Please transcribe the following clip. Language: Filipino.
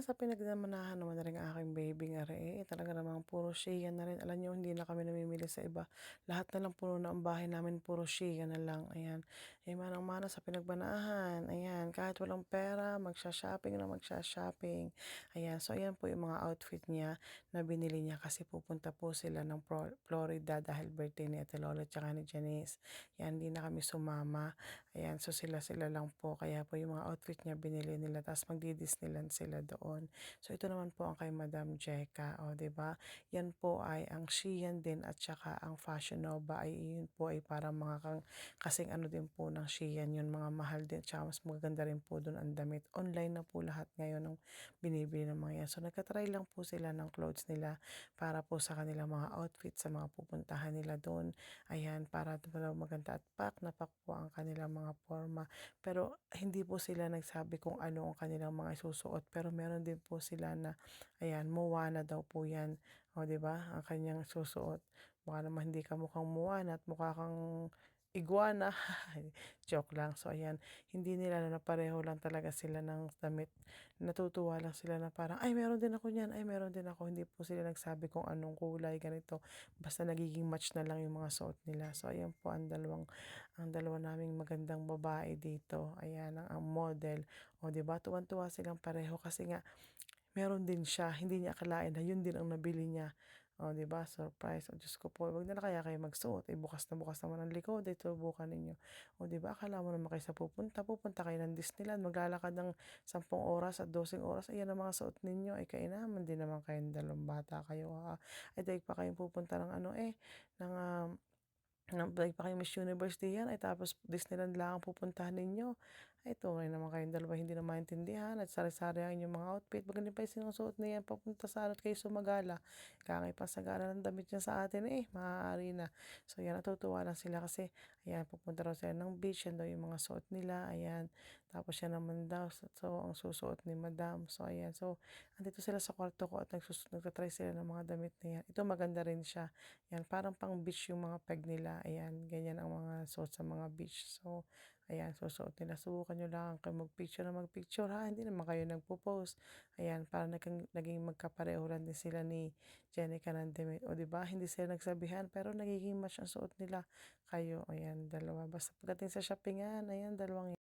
sa pinagdamanahan naman na rin ang aking baby nga rin, talaga namang puro Shein na rin. Alam niyo hindi na kami namimili sa iba. Lahat na lang puno na ang bahay namin, puro Shein na lang, ayan. Eh, manang-mana sa pinagbanahan, ayan. Kahit walang pera, magsha-shopping na magsha-shopping. Ayan, so ayan po yung mga outfit niya na binili niya kasi pupunta po sila ng Florida dahil birthday ni Ate Lolo tsaka ni Janice. Yan, hindi na kami sumama. Ayan, so sila-sila lang po. Kaya po yung mga outfit niya binili nila tapos magdi-Disneyland sila doon. So ito naman po ang kay Madam Jeka, o 'di ba? Yan po ay ang Shein din at saka ang Fashion Nova ay yun po ay para mga kasing ano din po ng Shein yun, mga mahal din tsaka mas magaganda rin po doon ang damit. Online na po lahat ngayon ng binibili ng mga yan. So nagka-try lang po sila ng clothes nila para po sa kanilang mga outfit sa mga pupuntahan nila doon. Ayan, para daw maganda at pak na pak po ang kanilang mga forma. Pero hindi po sila nagsabi kung ano ang kanilang mga isusuot, pero meron din po sila na ayan, Moana daw po 'yan. O 'di ba, ang kanyang susuot. Baka naman hindi ka mukhang Moana at mukha kang iguana. Joke lang. So ayan, hindi nila na pareho lang talaga sila ng damit. Natutuwa lang sila na parang, "Ay meron din ako niyan, ay meron din ako." Hindi po sila nagsabi kung anong kulay, ganito. Basta nagiging match na lang yung mga suot nila. So ayan po ang dalawa naming magandang babae dito, ayan ang model. O 'di ba tuwang-tuwa silang pareho kasi nga meron din siya, hindi niya akalain na yun din ang nabili niya. O 'di ba surprise, o Diyos ko po, 'wag na kaya kayo magsuot, eh, bukas na bukas naman ang likod, eh, subukan ninyo. O 'di ba akala mo naman kayo sa pupunta kayo ng Disneyland, maglalakad ng 10 oras at 12 oras, ayan ang mga suot ninyo, eh, kainaman din naman kayong dalawang bata kayo, ay daig pa kayong pupunta ng ano, ng, daig pa kayong Miss Universe diyan, ay tapos Disneyland lang ang pupuntahan ninyo. Ay tunay naman kayong dalawa hindi na maintindihan at sari-sari ang inyong mga outfit. Maganda pa yung sinusuot niyan papunta sa ano't kayo sumagala. Kaya kayo pasagana ng damit niya sa atin, eh, maaari na. So yan, natutuwa lang sila kasi ayan, pupunta raw sila ng beach, yan daw yung mga suot nila, ayan. Tapos yan naman daw, so ang susuot ni Madam. So ayan, so andito sila sa kwarto ko at nagta sila ng mga damit na yan. Ito maganda rin siya. Yan, parang pang beach yung mga peg nila, ayan, ganyan ang mga suot sa mga beach. So, ayan, susuot nila. Subukan niyo lang kayo magpicture na magpicture ha, hindi naman kayo nagpo-post. Ayan, para naging magkapareho lang din sila ni Jenica ng damit. O 'di ba, hindi sila nagsabihan pero nagiging match ang suot nila. Kayo, ayan, dalawa. Basta pagdating sa shoppingan, ayan, dalawang